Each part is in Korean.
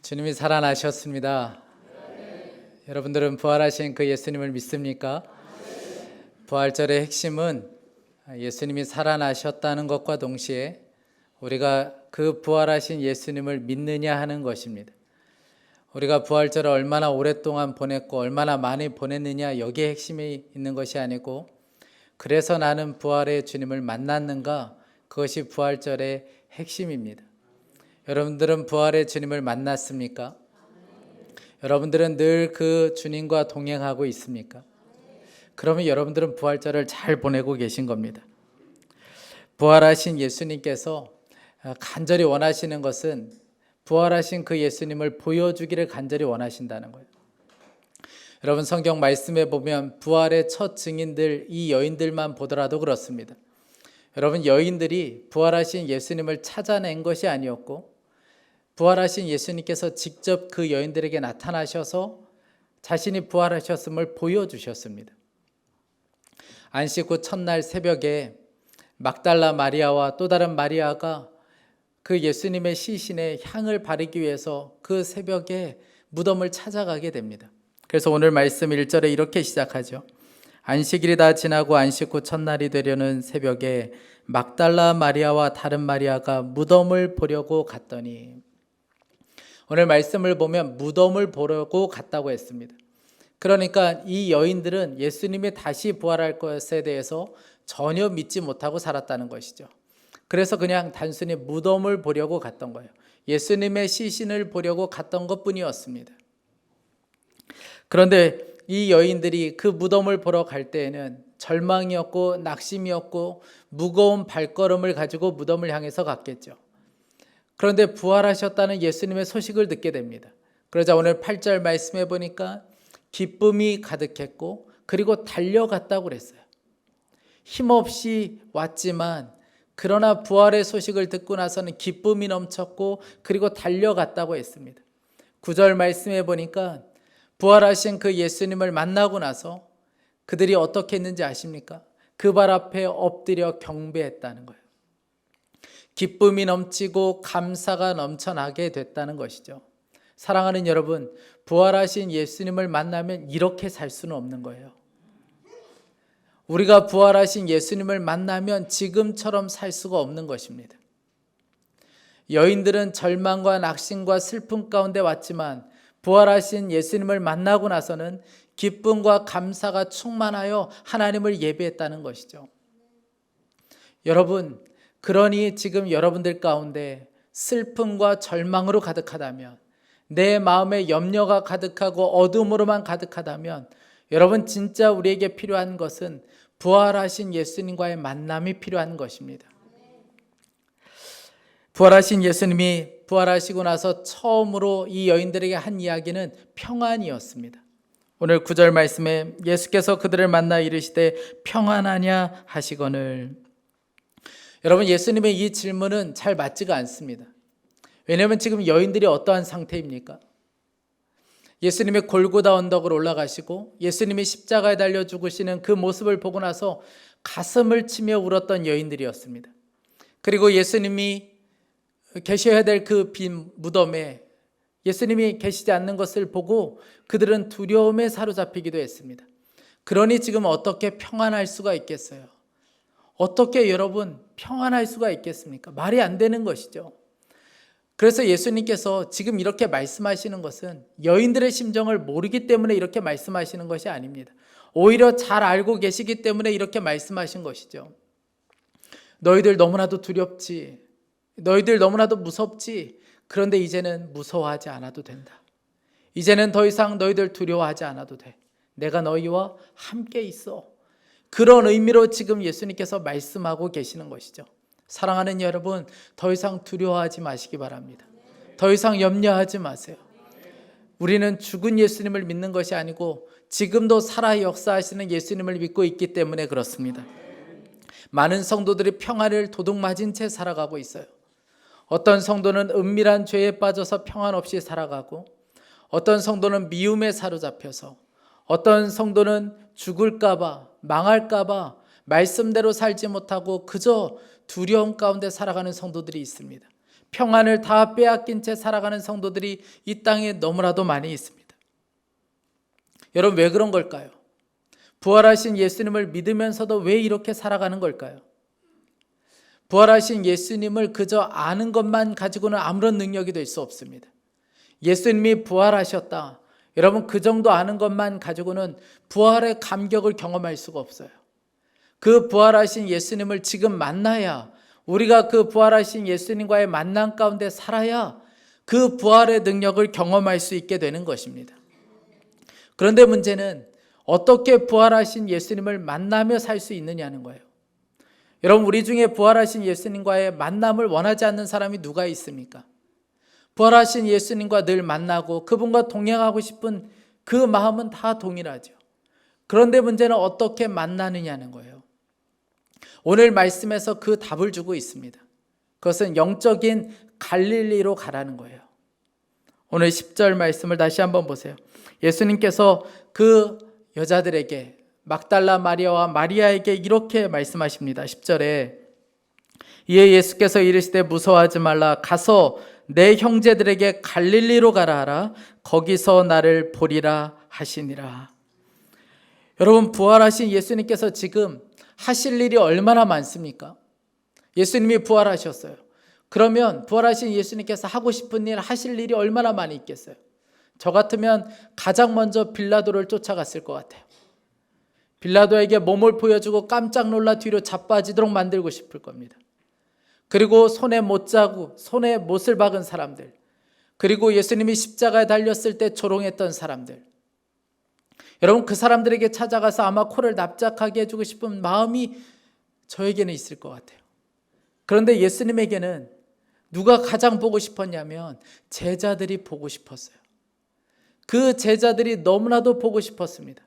주님이 살아나셨습니다. 여러분들은 부활하신 그 예수님을 믿습니까? 부활절의 핵심은 예수님이 살아나셨다는 것과 동시에 우리가 그 부활하신 예수님을 믿느냐 하는 것입니다. 우리가 부활절을 얼마나 오랫동안 보냈고 얼마나 많이 보냈느냐, 여기에 핵심이 있는 것이 아니고, 그래서 나는 부활의 주님을 만났는가, 그것이 부활절의 핵심입니다. 여러분들은 부활의 주님을 만났습니까? 여러분들은 늘 그 주님과 동행하고 있습니까? 그러면 여러분들은 부활절을 잘 보내고 계신 겁니다. 부활하신 예수님께서 간절히 원하시는 것은 부활하신 그 예수님을 보여주기를 간절히 원하신다는 거예요. 여러분, 성경 말씀에 보면 부활의 첫 증인들, 이 여인들만 보더라도 그렇습니다. 여러분, 여인들이 부활하신 예수님을 찾아낸 것이 아니었고, 부활하신 예수님께서 직접 그 여인들에게 나타나셔서 자신이 부활하셨음을 보여주셨습니다. 안식 후 첫날 새벽에 막달라 마리아와 또 다른 마리아가 그 예수님의 시신에 향을 바르기 위해서 그 새벽에 무덤을 찾아가게 됩니다. 그래서 오늘 말씀 1절에 이렇게 시작하죠. 안식일이 다 지나고 안식 후 첫날이 되려는 새벽에 막달라 마리아와 다른 마리아가 무덤을 보려고 갔더니, 오늘 말씀을 보면 무덤을 보려고 갔다고 했습니다. 그러니까 이 여인들은 예수님이 다시 부활할 것에 대해서 전혀 믿지 못하고 살았다는 것이죠. 그래서 그냥 단순히 무덤을 보려고 갔던 거예요. 예수님의 시신을 보려고 갔던 것뿐이었습니다. 그런데 이 여인들이 그 무덤을 보러 갈 때에는 절망이었고 낙심이었고 무거운 발걸음을 가지고 무덤을 향해서 갔겠죠. 그런데 부활하셨다는 예수님의 소식을 듣게 됩니다. 그러자 오늘 8절 말씀해 보니까 기쁨이 가득했고, 그리고 달려갔다고 그랬어요. 힘없이 왔지만 그러나 부활의 소식을 듣고 나서는 기쁨이 넘쳤고, 그리고 달려갔다고 했습니다. 9절 말씀해 보니까 부활하신 그 예수님을 만나고 나서 그들이 어떻게 했는지 아십니까? 그 발 앞에 엎드려 경배했다는 거예요. 기쁨이 넘치고 감사가 넘쳐나게 됐다는 것이죠. 사랑하는 여러분, 부활하신 예수님을 만나면 이렇게 살 수는 없는 거예요. 우리가 부활하신 예수님을 만나면 지금처럼 살 수가 없는 것입니다. 여인들은 절망과 낙심과 슬픔 가운데 왔지만 부활하신 예수님을 만나고 나서는 기쁨과 감사가 충만하여 하나님을 예배했다는 것이죠. 여러분, 그러니 지금 여러분들 가운데 슬픔과 절망으로 가득하다면, 내 마음에 염려가 가득하고 어둠으로만 가득하다면, 여러분, 진짜 우리에게 필요한 것은 부활하신 예수님과의 만남이 필요한 것입니다. 부활하신 예수님이 부활하시고 나서 처음으로 이 여인들에게 한 이야기는 평안이었습니다. 오늘 9절 말씀에 예수께서 그들을 만나 이르시되 평안하냐 하시거늘. 여러분, 예수님의 이 질문은 잘 맞지가 않습니다. 왜냐하면 지금 여인들이 어떠한 상태입니까? 예수님이 골고다 언덕을 올라가시고 예수님이 십자가에 달려 죽으시는 그 모습을 보고 나서 가슴을 치며 울었던 여인들이었습니다. 그리고 예수님이 계셔야 될 그 빈 무덤에 예수님이 계시지 않는 것을 보고 그들은 두려움에 사로잡히기도 했습니다. 그러니 지금 어떻게 평안할 수가 있겠어요? 어떻게 여러분 평안할 수가 있겠습니까? 말이 안 되는 것이죠. 그래서 예수님께서 지금 이렇게 말씀하시는 것은 여인들의 심정을 모르기 때문에 이렇게 말씀하시는 것이 아닙니다. 오히려 잘 알고 계시기 때문에 이렇게 말씀하신 것이죠. 너희들 너무나도 두렵지, 너희들 너무나도 무섭지, 그런데 이제는 무서워하지 않아도 된다. 이제는 더 이상 너희들 두려워하지 않아도 돼. 내가 너희와 함께 있어. 그런 의미로 지금 예수님께서 말씀하고 계시는 것이죠. 사랑하는 여러분, 더 이상 두려워하지 마시기 바랍니다. 더 이상 염려하지 마세요. 우리는 죽은 예수님을 믿는 것이 아니고 지금도 살아 역사하시는 예수님을 믿고 있기 때문에 그렇습니다. 많은 성도들이 평안을 도둑맞은 채 살아가고 있어요. 어떤 성도는 은밀한 죄에 빠져서 평안 없이 살아가고, 어떤 성도는 미움에 사로잡혀서, 어떤 성도는 죽을까봐, 망할까봐 말씀대로 살지 못하고 그저 두려움 가운데 살아가는 성도들이 있습니다. 평안을 다 빼앗긴 채 살아가는 성도들이 이 땅에 너무나도 많이 있습니다. 여러분, 왜 그런 걸까요? 부활하신 예수님을 믿으면서도 왜 이렇게 살아가는 걸까요? 부활하신 예수님을 그저 아는 것만 가지고는 아무런 능력이 될 수 없습니다. 예수님이 부활하셨다. 여러분, 그 정도 아는 것만 가지고는 부활의 감격을 경험할 수가 없어요. 그 부활하신 예수님을 지금 만나야, 우리가 그 부활하신 예수님과의 만남 가운데 살아야 그 부활의 능력을 경험할 수 있게 되는 것입니다. 그런데 문제는 어떻게 부활하신 예수님을 만나며 살 수 있느냐는 거예요. 여러분, 우리 중에 부활하신 예수님과의 만남을 원하지 않는 사람이 누가 있습니까? 부활하신 예수님과 늘 만나고 그분과 동행하고 싶은 그 마음은 다 동일하죠. 그런데 문제는 어떻게 만나느냐는 거예요. 오늘 말씀에서 그 답을 주고 있습니다. 그것은 영적인 갈릴리로 가라는 거예요. 오늘 10절 말씀을 다시 한번 보세요. 예수님께서 그 여자들에게, 막달라 마리아와 마리아에게 이렇게 말씀하십니다. 10절에 이에 예수께서 이르시되 무서워하지 말라. 가서 내 형제들에게 갈릴리로 가라 하라. 거기서 나를 보리라 하시니라. 여러분, 부활하신 예수님께서 지금 하실 일이 얼마나 많습니까? 예수님이 부활하셨어요. 그러면 부활하신 예수님께서 하고 싶은 일, 하실 일이 얼마나 많이 있겠어요? 저 같으면 가장 먼저 빌라도를 쫓아갔을 것 같아요. 빌라도에게 몸을 보여주고 깜짝 놀라 뒤로 자빠지도록 만들고 싶을 겁니다. 그리고 손에 못자국, 손에 못을 박은 사람들, 그리고 예수님이 십자가에 달렸을 때 조롱했던 사람들, 여러분, 그 사람들에게 찾아가서 아마 코를 납작하게 해주고 싶은 마음이 저에게는 있을 것 같아요. 그런데 예수님에게는 누가 가장 보고 싶었냐면 제자들이 보고 싶었어요. 그 제자들이 너무나도 보고 싶었습니다.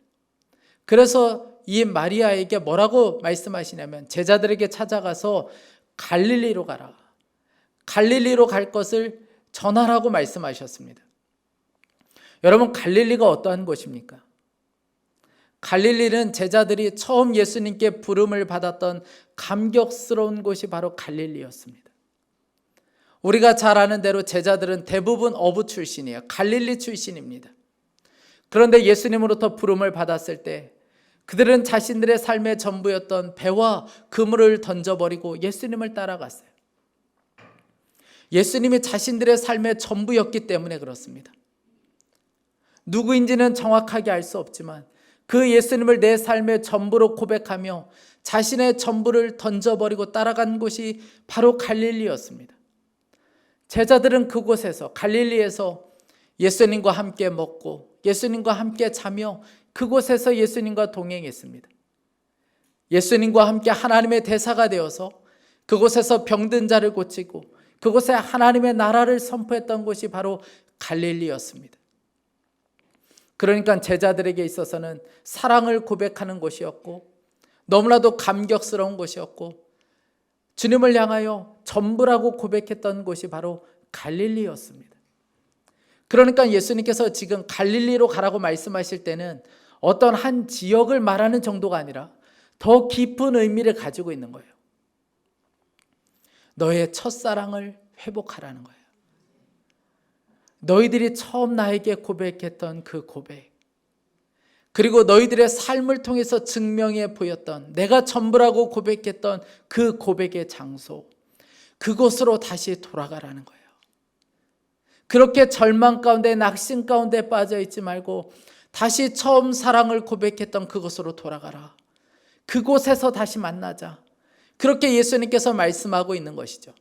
그래서 이 마리아에게 뭐라고 말씀하시냐면 제자들에게 찾아가서 갈릴리로 가라. 갈릴리로 갈 것을 전하라고 말씀하셨습니다. 여러분, 갈릴리가 어떠한 곳입니까? 갈릴리는 제자들이 처음 예수님께 부름을 받았던 감격스러운 곳이 바로 갈릴리였습니다. 우리가 잘 아는 대로 제자들은 대부분 어부 출신이에요. 갈릴리 출신입니다. 그런데 예수님으로부터 부름을 받았을 때 그들은 자신들의 삶의 전부였던 배와 그물을 던져버리고 예수님을 따라갔어요. 예수님이 자신들의 삶의 전부였기 때문에 그렇습니다. 누구인지는 정확하게 알 수 없지만 그 예수님을 내 삶의 전부로 고백하며 자신의 전부를 던져버리고 따라간 곳이 바로 갈릴리였습니다. 제자들은 그곳에서, 갈릴리에서 예수님과 함께 먹고 예수님과 함께 자며 그곳에서 예수님과 동행했습니다. 예수님과 함께 하나님의 대사가 되어서 그곳에서 병든 자를 고치고 그곳에 하나님의 나라를 선포했던 곳이 바로 갈릴리였습니다. 그러니까 제자들에게 있어서는 사랑을 고백하는 곳이었고 너무나도 감격스러운 곳이었고 주님을 향하여 전부라고 고백했던 곳이 바로 갈릴리였습니다. 그러니까 예수님께서 지금 갈릴리로 가라고 말씀하실 때는 어떤 한 지역을 말하는 정도가 아니라 더 깊은 의미를 가지고 있는 거예요. 너의 첫사랑을 회복하라는 거예요. 너희들이 처음 나에게 고백했던 그 고백, 그리고 너희들의 삶을 통해서 증명해 보였던 내가 전부라고 고백했던 그 고백의 장소, 그곳으로 다시 돌아가라는 거예요. 그렇게 절망 가운데 낙심 가운데 빠져 있지 말고 다시 처음 사랑을 고백했던 그곳으로 돌아가라. 그곳에서 다시 만나자. 그렇게 예수님께서 말씀하고 있는 것이죠.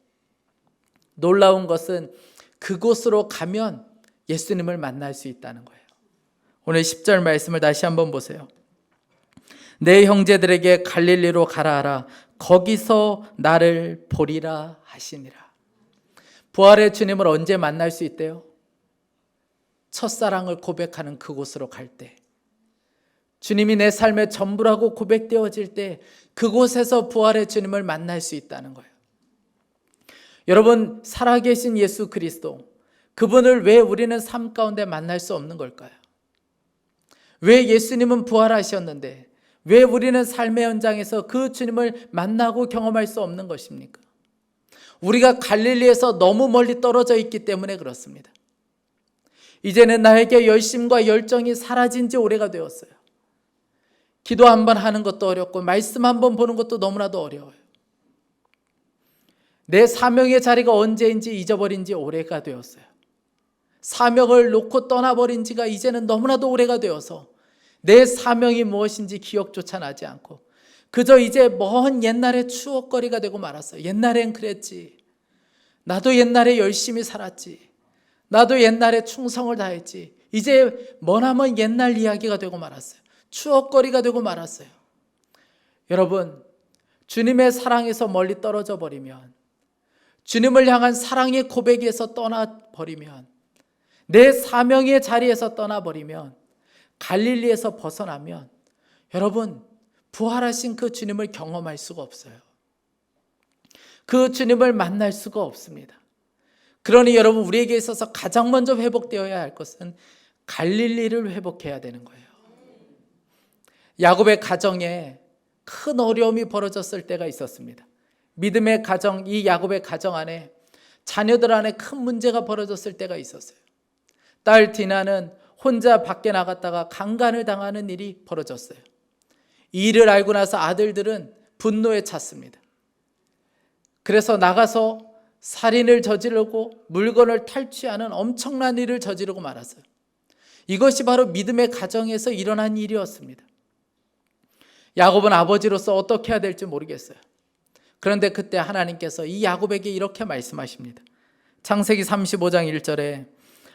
놀라운 것은 그곳으로 가면 예수님을 만날 수 있다는 거예요. 오늘 10절 말씀을 다시 한번 보세요. 내 형제들에게 갈릴리로 가라 하라. 거기서 나를 보리라 하시니라. 부활의 주님을 언제 만날 수 있대요? 첫사랑을 고백하는 그곳으로 갈 때, 주님이 내 삶의 전부라고 고백되어질 때 그곳에서 부활의 주님을 만날 수 있다는 거예요. 여러분, 살아계신 예수 그리스도, 그분을 왜 우리는 삶 가운데 만날 수 없는 걸까요? 왜 예수님은 부활하셨는데 왜 우리는 삶의 현장에서 그 주님을 만나고 경험할 수 없는 것입니까? 우리가 갈릴리에서 너무 멀리 떨어져 있기 때문에 그렇습니다. 이제는 나에게 열심과 열정이 사라진 지 오래가 되었어요. 기도 한번 하는 것도 어렵고 말씀 한번 보는 것도 너무나도 어려워요. 내 사명의 자리가 언제인지 잊어버린 지 오래가 되었어요. 사명을 놓고 떠나버린 지가 이제는 너무나도 오래가 되어서 내 사명이 무엇인지 기억조차 나지 않고 그저 이제 먼 옛날의 추억거리가 되고 말았어요. 옛날엔 그랬지. 나도 옛날에 열심히 살았지. 나도 옛날에 충성을 다했지. 이제 머나먼 옛날 이야기가 되고 말았어요. 추억거리가 되고 말았어요. 여러분, 주님의 사랑에서 멀리 떨어져 버리면, 주님을 향한 사랑의 고백에서 떠나버리면, 내 사명의 자리에서 떠나버리면, 갈릴리에서 벗어나면 여러분, 부활하신 그 주님을 경험할 수가 없어요. 그 주님을 만날 수가 없습니다. 그러니 여러분, 우리에게 있어서 가장 먼저 회복되어야 할 것은 갈릴리를 회복해야 되는 거예요. 야곱의 가정에 큰 어려움이 벌어졌을 때가 있었습니다. 믿음의 가정, 이 야곱의 가정 안에 자녀들 안에 큰 문제가 벌어졌을 때가 있었어요. 딸 디나는 혼자 밖에 나갔다가 강간을 당하는 일이 벌어졌어요. 이 일을 알고 나서 아들들은 분노에 찼습니다. 그래서 나가서 살인을 저지르고 물건을 탈취하는 엄청난 일을 저지르고 말았어요. 이것이 바로 믿음의 가정에서 일어난 일이었습니다. 야곱은 아버지로서 어떻게 해야 될지 모르겠어요. 그런데 그때 하나님께서 이 야곱에게 이렇게 말씀하십니다. 창세기 35장 1절에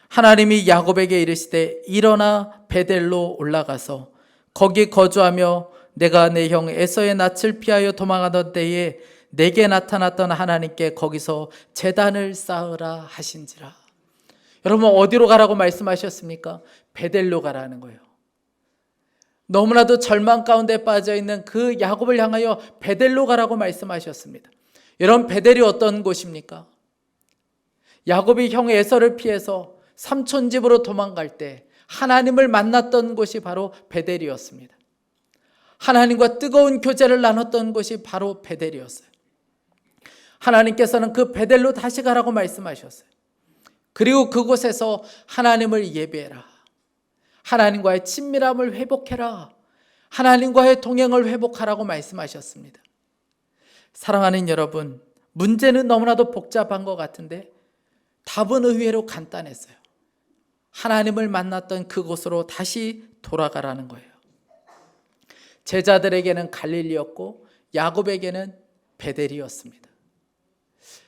하나님이 야곱에게 이르시되 일어나 베델로 올라가서 거기 거주하며 내가 내 형 에서의 낯을 피하여 도망하던 때에 내게 나타났던 하나님께 거기서 제단을 쌓으라 하신지라. 여러분, 어디로 가라고 말씀하셨습니까? 베델로 가라는 거예요. 너무나도 절망 가운데 빠져있는 그 야곱을 향하여 베델로 가라고 말씀하셨습니다. 여러분, 베델이 어떤 곳입니까? 야곱이 형 에서를 피해서 삼촌 집으로 도망갈 때 하나님을 만났던 곳이 바로 베델이었습니다. 하나님과 뜨거운 교제를 나눴던 곳이 바로 베델이었어요. 하나님께서는 그 베델로 다시 가라고 말씀하셨어요. 그리고 그곳에서 하나님을 예배해라. 하나님과의 친밀함을 회복해라. 하나님과의 동행을 회복하라고 말씀하셨습니다. 사랑하는 여러분, 문제는 너무나도 복잡한 것 같은데 답은 의외로 간단했어요. 하나님을 만났던 그곳으로 다시 돌아가라는 거예요. 제자들에게는 갈릴리였고 야곱에게는 베델이었습니다.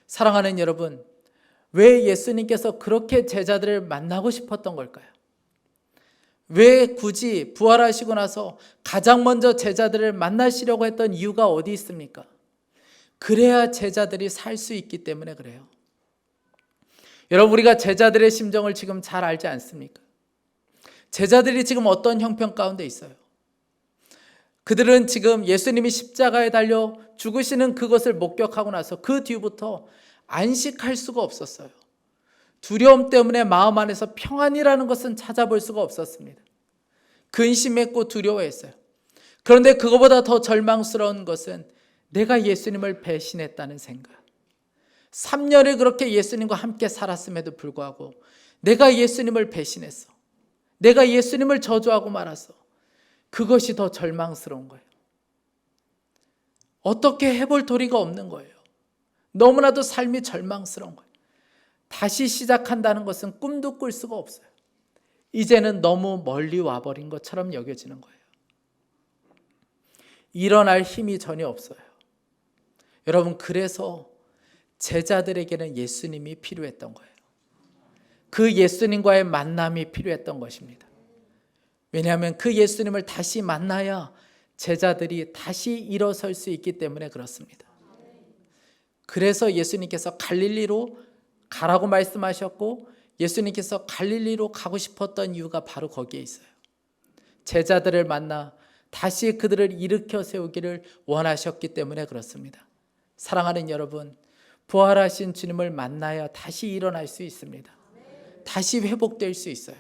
사랑하는 여러분, 왜 예수님께서 그렇게 제자들을 만나고 싶었던 걸까요? 왜 굳이 부활하시고 나서 가장 먼저 제자들을 만나시려고 했던 이유가 어디 있습니까? 그래야 제자들이 살 수 있기 때문에 그래요. 여러분, 우리가 제자들의 심정을 지금 잘 알지 않습니까? 제자들이 지금 어떤 형편 가운데 있어요? 그들은 지금 예수님이 십자가에 달려 죽으시는 그것을 목격하고 나서 그 뒤부터 안식할 수가 없었어요. 두려움 때문에 마음 안에서 평안이라는 것은 찾아볼 수가 없었습니다. 근심했고 두려워했어요. 그런데 그거보다 더 절망스러운 것은 내가 예수님을 배신했다는 생각. 3년을 그렇게 예수님과 함께 살았음에도 불구하고 내가 예수님을 배신했어. 내가 예수님을 저주하고 말았어. 그것이 더 절망스러운 거예요. 어떻게 해볼 도리가 없는 거예요. 너무나도 삶이 절망스러운 거예요. 다시 시작한다는 것은 꿈도 꿀 수가 없어요. 이제는 너무 멀리 와버린 것처럼 여겨지는 거예요. 일어날 힘이 전혀 없어요. 여러분, 그래서 제자들에게는 예수님이 필요했던 거예요. 그 예수님과의 만남이 필요했던 것입니다. 왜냐하면 그 예수님을 다시 만나야 제자들이 다시 일어설 수 있기 때문에 그렇습니다. 그래서 예수님께서 갈릴리로 가라고 말씀하셨고 예수님께서 갈릴리로 가고 싶었던 이유가 바로 거기에 있어요. 제자들을 만나 다시 그들을 일으켜 세우기를 원하셨기 때문에 그렇습니다. 사랑하는 여러분, 부활하신 주님을 만나야 다시 일어날 수 있습니다. 다시 회복될 수 있어요.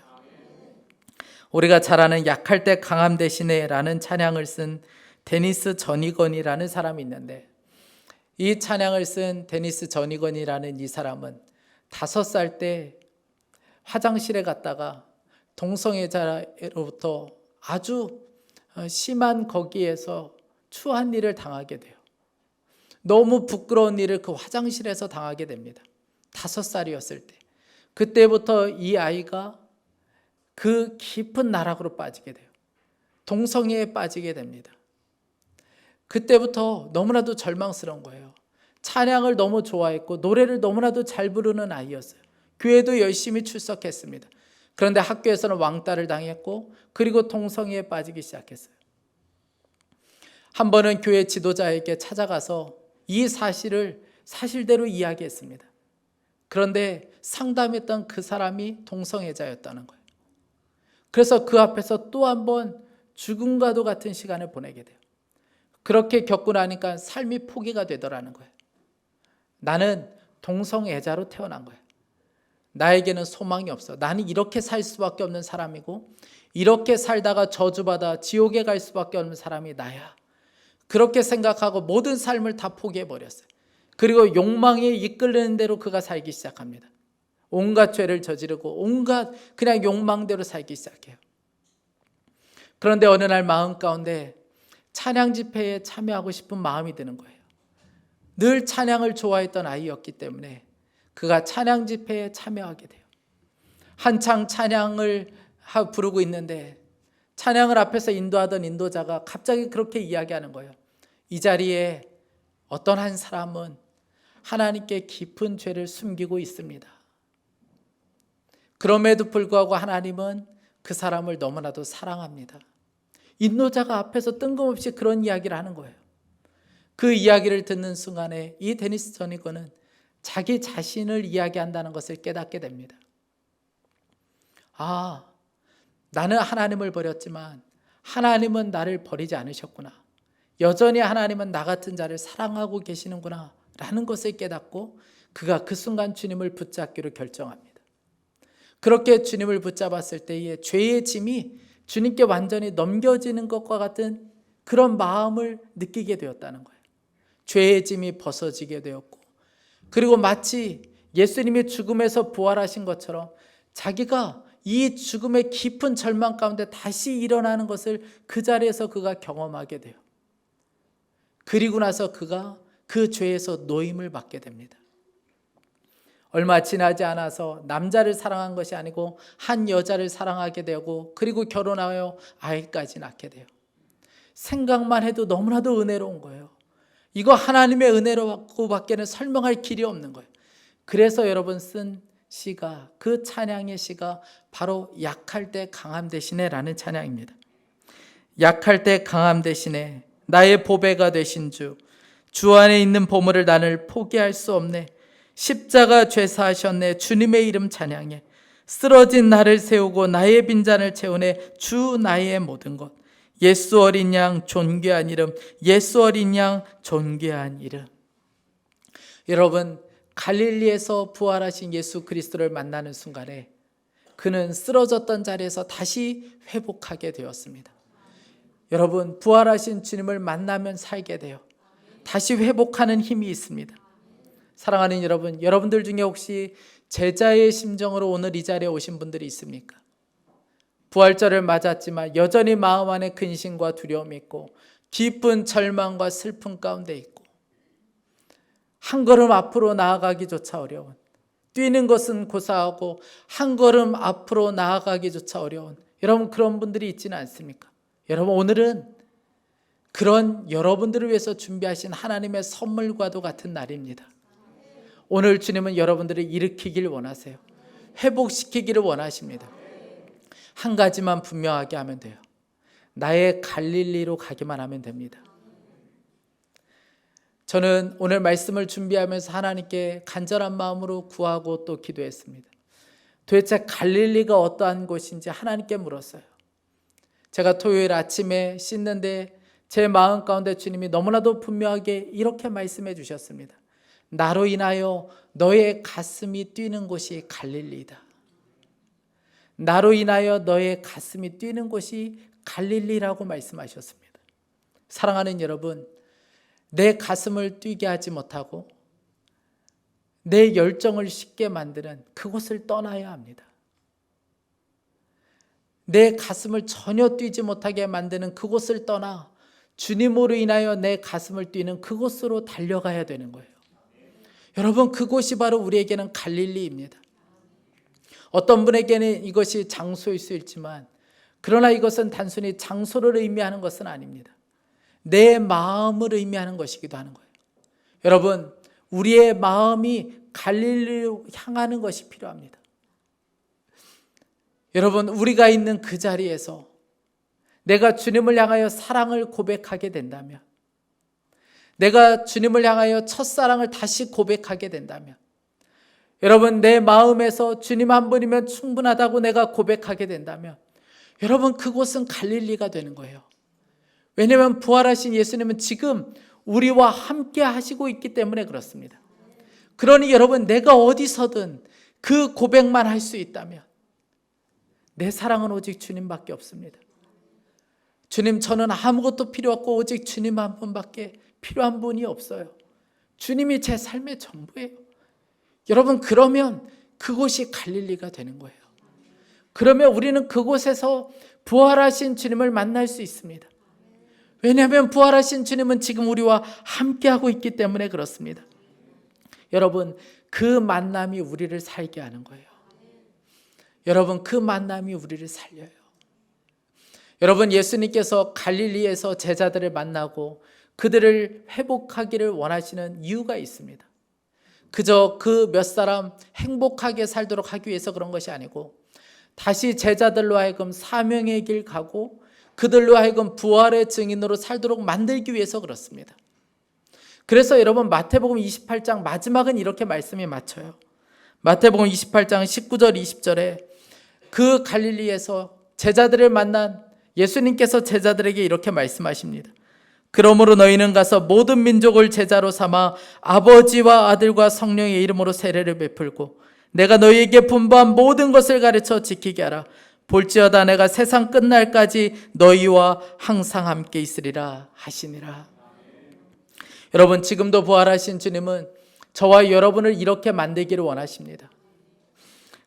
우리가 잘 아는 약할 때 강함 대신에 라는 찬양을 쓴 데니스 전이건이라는 사람이 있는데, 이 찬양을 쓴 데니스 저니건이라는 이 사람은 5살 때 화장실에 갔다가 동성애자로부터 아주 심한 거기에서 추한 일을 당하게 돼요. 너무 부끄러운 일을 그 화장실에서 당하게 됩니다. 5살이었을 때. 그때부터 이 아이가 그 깊은 나락으로 빠지게 돼요. 동성애에 빠지게 됩니다. 그때부터 너무나도 절망스러운 거예요. 찬양을 너무 좋아했고 노래를 너무나도 잘 부르는 아이였어요. 교회도 열심히 출석했습니다. 그런데 학교에서는 왕따를 당했고 그리고 동성애에 빠지기 시작했어요. 한 번은 교회 지도자에게 찾아가서 이 사실을 사실대로 이야기했습니다. 그런데 상담했던 그 사람이 동성애자였다는 거예요. 그래서 그 앞에서 또 한 번 죽음과도 같은 시간을 보내게 돼요. 그렇게 겪고 나니까 삶이 포기가 되더라는 거예요. 나는 동성애자로 태어난 거예요. 나에게는 소망이 없어. 나는 이렇게 살 수밖에 없는 사람이고 이렇게 살다가 저주받아 지옥에 갈 수밖에 없는 사람이 나야. 그렇게 생각하고 모든 삶을 다 포기해버렸어요. 그리고 욕망에 이끌리는 대로 그가 살기 시작합니다. 온갖 죄를 저지르고 온갖 그냥 욕망대로 살기 시작해요. 그런데 어느 날 마음 가운데 찬양 집회에 참여하고 싶은 마음이 드는 거예요. 늘 찬양을 좋아했던 아이였기 때문에 그가 찬양 집회에 참여하게 돼요. 한창 찬양을 부르고 있는데 찬양을 앞에서 인도하던 인도자가 갑자기 그렇게 이야기하는 거예요. 이 자리에 어떤 한 사람은 하나님께 깊은 죄를 숨기고 있습니다. 그럼에도 불구하고 하나님은 그 사람을 너무나도 사랑합니다. 인도자가 앞에서 뜬금없이 그런 이야기를 하는 거예요. 그 이야기를 듣는 순간에 이 데니스 저니건은 자기 자신을 이야기한다는 것을 깨닫게 됩니다. 아, 나는 하나님을 버렸지만 하나님은 나를 버리지 않으셨구나. 여전히 하나님은 나 같은 자를 사랑하고 계시는구나 라는 것을 깨닫고 그가 그 순간 주님을 붙잡기로 결정합니다. 그렇게 주님을 붙잡았을 때에 죄의 짐이 주님께 완전히 넘겨지는 것과 같은 그런 마음을 느끼게 되었다는 거예요. 죄의 짐이 벗어지게 되었고 그리고 마치 예수님이 죽음에서 부활하신 것처럼 자기가 이 죽음의 깊은 절망 가운데 다시 일어나는 것을 그 자리에서 그가 경험하게 돼요. 그리고 나서 그가 그 죄에서 노임을 받게 됩니다. 얼마 지나지 않아서 남자를 사랑한 것이 아니고 한 여자를 사랑하게 되고 그리고 결혼하여 아이까지 낳게 돼요. 생각만 해도 너무나도 은혜로운 거예요. 이거 하나님의 은혜로 밖에는 설명할 길이 없는 거예요. 그래서 여러분 쓴 시가 그 찬양의 시가 바로 약할 때 강함 대신에 라는 찬양입니다. 약할 때 강함 대신에 나의 보배가 되신 주 안에 있는 보물을 나를 포기할 수 없네. 십자가 죄사하셨네. 주님의 이름 찬양해. 쓰러진 나를 세우고 나의 빈잔을 채우네. 주 나의 모든 것. 예수 어린 양 존귀한 이름. 예수 어린 양 존귀한 이름. 여러분, 갈릴리에서 부활하신 예수 그리스도를 만나는 순간에 그는 쓰러졌던 자리에서 다시 회복하게 되었습니다. 여러분, 부활하신 주님을 만나면 살게 돼요. 다시 회복하는 힘이 있습니다. 사랑하는 여러분, 여러분들 중에 혹시 제자의 심정으로 오늘 이 자리에 오신 분들이 있습니까? 부활절을 맞았지만 여전히 마음 안에 근심과 두려움이 있고 깊은 절망과 슬픔 가운데 있고 한 걸음 앞으로 나아가기조차 어려운, 뛰는 것은 고사하고 한 걸음 앞으로 나아가기조차 어려운 여러분, 그런 분들이 있지는 않습니까? 여러분, 오늘은 그런 여러분들을 위해서 준비하신 하나님의 선물과도 같은 날입니다. 오늘 주님은 여러분들을 일으키길 원하세요. 회복시키기를 원하십니다. 한 가지만 분명하게 하면 돼요. 나의 갈릴리로 가기만 하면 됩니다. 저는 오늘 말씀을 준비하면서 하나님께 간절한 마음으로 구하고 또 기도했습니다. 도대체 갈릴리가 어떠한 곳인지 하나님께 물었어요. 제가 토요일 아침에 씻는데 제 마음 가운데 주님이 너무나도 분명하게 이렇게 말씀해 주셨습니다. 나로 인하여 너의 가슴이 뛰는 곳이 갈릴리다. 나로 인하여 너의 가슴이 뛰는 곳이 갈릴리라고 말씀하셨습니다. 사랑하는 여러분, 내 가슴을 뛰게 하지 못하고 내 열정을 식게 만드는 그곳을 떠나야 합니다. 내 가슴을 전혀 뛰지 못하게 만드는 그곳을 떠나 주님으로 인하여 내 가슴을 뛰는 그곳으로 달려가야 되는 거예요. 여러분, 그곳이 바로 우리에게는 갈릴리입니다. 어떤 분에게는 이것이 장소일 수 있지만, 그러나 이것은 단순히 장소를 의미하는 것은 아닙니다. 내 마음을 의미하는 것이기도 하는 거예요. 여러분, 우리의 마음이 갈릴리로 향하는 것이 필요합니다. 여러분, 우리가 있는 그 자리에서 내가 주님을 향하여 사랑을 고백하게 된다면, 내가 주님을 향하여 첫사랑을 다시 고백하게 된다면, 여러분, 내 마음에서 주님 한 분이면 충분하다고 내가 고백하게 된다면, 여러분, 그곳은 갈릴리가 되는 거예요. 왜냐하면 부활하신 예수님은 지금 우리와 함께 하시고 있기 때문에 그렇습니다. 그러니 여러분, 내가 어디서든 그 고백만 할 수 있다면, 내 사랑은 오직 주님밖에 없습니다. 주님, 저는 아무것도 필요 없고 오직 주님 한 분밖에 필요한 분이 없어요. 주님이 제 삶의 전부예요. 여러분, 그러면 그곳이 갈릴리가 되는 거예요. 그러면 우리는 그곳에서 부활하신 주님을 만날 수 있습니다. 왜냐하면 부활하신 주님은 지금 우리와 함께하고 있기 때문에 그렇습니다. 여러분, 그 만남이 우리를 살게 하는 거예요. 여러분, 그 만남이 우리를 살려요. 여러분, 예수님께서 갈릴리에서 제자들을 만나고 그들을 회복하기를 원하시는 이유가 있습니다. 그저 그 몇 사람 행복하게 살도록 하기 위해서 그런 것이 아니고, 다시 제자들로 하여금 사명의 길 가고 그들로 하여금 부활의 증인으로 살도록 만들기 위해서 그렇습니다. 그래서 여러분, 마태복음 28장 마지막은 이렇게 말씀이 맞춰요. 마태복음 28장 19절 20절에 그 갈릴리에서 제자들을 만난 예수님께서 제자들에게 이렇게 말씀하십니다. 그러므로 너희는 가서 모든 민족을 제자로 삼아 아버지와 아들과 성령의 이름으로 세례를 베풀고 내가 너희에게 분부한 모든 것을 가르쳐 지키게 하라. 볼지어다 내가 세상 끝날까지 너희와 항상 함께 있으리라 하시니라. 여러분, 지금도 부활하신 주님은 저와 여러분을 이렇게 만들기를 원하십니다.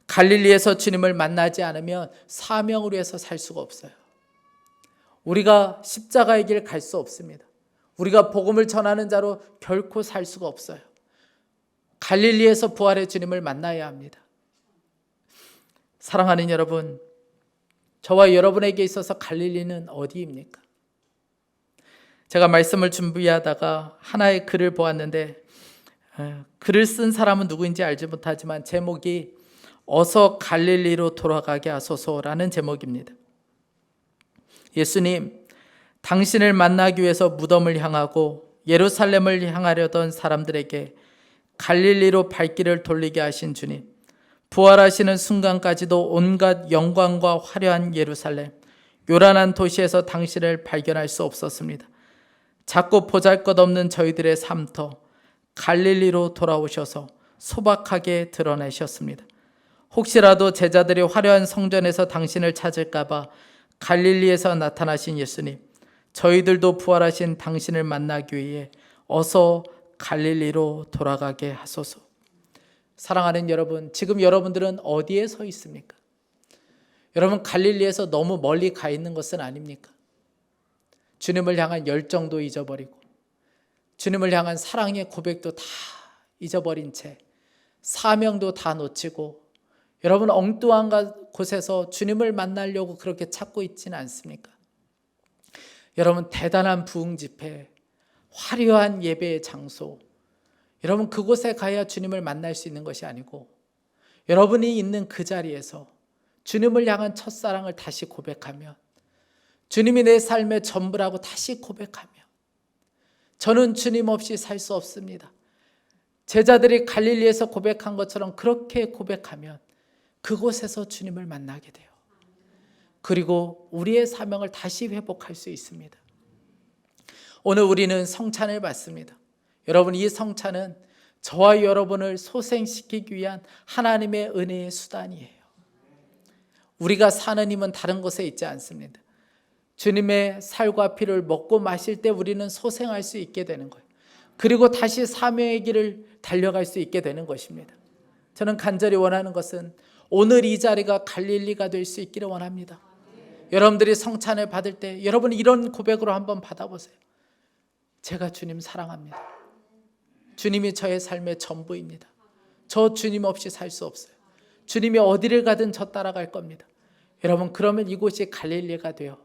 갈릴리에서 주님을 만나지 않으면 사명을 위해서 살 수가 없어요. 우리가 십자가의 길 갈 수 없습니다. 우리가 복음을 전하는 자로 결코 살 수가 없어요. 갈릴리에서 부활의 주님을 만나야 합니다. 사랑하는 여러분, 저와 여러분에게 있어서 갈릴리는 어디입니까? 제가 말씀을 준비하다가 하나의 글을 보았는데, 글을 쓴 사람은 누구인지 알지 못하지만 제목이 어서 갈릴리로 돌아가게 하소서라는 제목입니다. 예수님, 당신을 만나기 위해서 무덤을 향하고 예루살렘을 향하려던 사람들에게 갈릴리로 발길을 돌리게 하신 주님, 부활하시는 순간까지도 온갖 영광과 화려한 예루살렘, 요란한 도시에서 당신을 발견할 수 없었습니다. 자꾸 보잘것없는 저희들의 삶터 갈릴리로 돌아오셔서 소박하게 드러내셨습니다. 혹시라도 제자들이 화려한 성전에서 당신을 찾을까 봐 갈릴리에서 나타나신 예수님, 저희들도 부활하신 당신을 만나기 위해 어서 갈릴리로 돌아가게 하소서. 사랑하는 여러분, 지금 여러분들은 어디에 서 있습니까? 여러분, 갈릴리에서 너무 멀리 가 있는 것은 아닙니까? 주님을 향한 열정도 잊어버리고 주님을 향한 사랑의 고백도 다 잊어버린 채 사명도 다 놓치고 여러분, 엉뚱한 곳에서 주님을 만나려고 그렇게 찾고 있지는 않습니까? 여러분, 대단한 부흥 집회, 화려한 예배의 장소, 여러분, 그곳에 가야 주님을 만날 수 있는 것이 아니고 여러분이 있는 그 자리에서 주님을 향한 첫사랑을 다시 고백하면, 주님이 내 삶의 전부라고 다시 고백하면, 저는 주님 없이 살 수 없습니다. 제자들이 갈릴리에서 고백한 것처럼 그렇게 고백하면 그곳에서 주님을 만나게 돼요. 그리고 우리의 사명을 다시 회복할 수 있습니다. 오늘 우리는 성찬을 받습니다. 여러분, 이 성찬은 저와 여러분을 소생시키기 위한 하나님의 은혜의 수단이에요. 우리가 사는 힘은 다른 곳에 있지 않습니다. 주님의 살과 피를 먹고 마실 때 우리는 소생할 수 있게 되는 거예요. 그리고 다시 사명의 길을 달려갈 수 있게 되는 것입니다. 저는 간절히 원하는 것은 오늘 이 자리가 갈릴리가 될 수 있기를 원합니다. 여러분들이 성찬을 받을 때 여러분 이런 고백으로 한번 받아보세요. 제가 주님 사랑합니다. 주님이 저의 삶의 전부입니다. 저 주님 없이 살 수 없어요. 주님이 어디를 가든 저 따라갈 겁니다. 여러분, 그러면 이곳이 갈릴리가 되어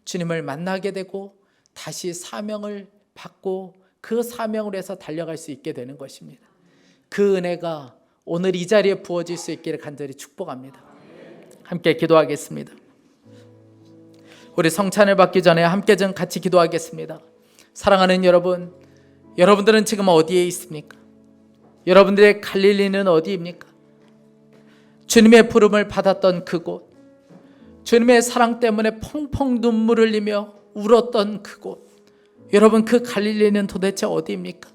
주님을 만나게 되고 다시 사명을 받고 그 사명을 해서 달려갈 수 있게 되는 것입니다. 그 은혜가 오늘 이 자리에 부어질 수 있기를 간절히 축복합니다. 함께 기도하겠습니다. 우리 성찬을 받기 전에 함께 좀 같이 기도하겠습니다. 사랑하는 여러분, 여러분들은 지금 어디에 있습니까? 여러분들의 갈릴리는 어디입니까? 주님의 부름을 받았던 그곳, 주님의 사랑 때문에 펑펑 눈물을 흘리며 울었던 그곳, 여러분 그 갈릴리는 도대체 어디입니까?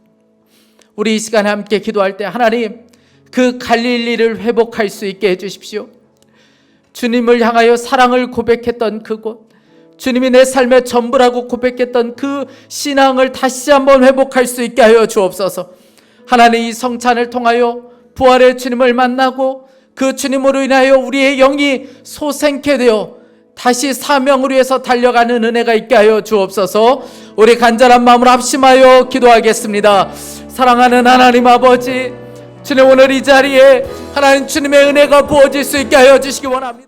우리 이 시간에 함께 기도할 때 하나님 그 갈릴리를 회복할 수 있게 해주십시오. 주님을 향하여 사랑을 고백했던 그곳, 주님이 내 삶의 전부라고 고백했던 그 신앙을 다시 한번 회복할 수 있게 하여 주옵소서. 하나님 이 성찬을 통하여 부활의 주님을 만나고 그 주님으로 인하여 우리의 영이 소생케 되어 다시 사명을 위해서 달려가는 은혜가 있게 하여 주옵소서. 우리 간절한 마음으로 합심하여 기도하겠습니다. 사랑하는 하나님 아버지, 주님 오늘 이 자리에 하나님 주님의 은혜가 부어질 수 있게 하여 주시기 원합니다.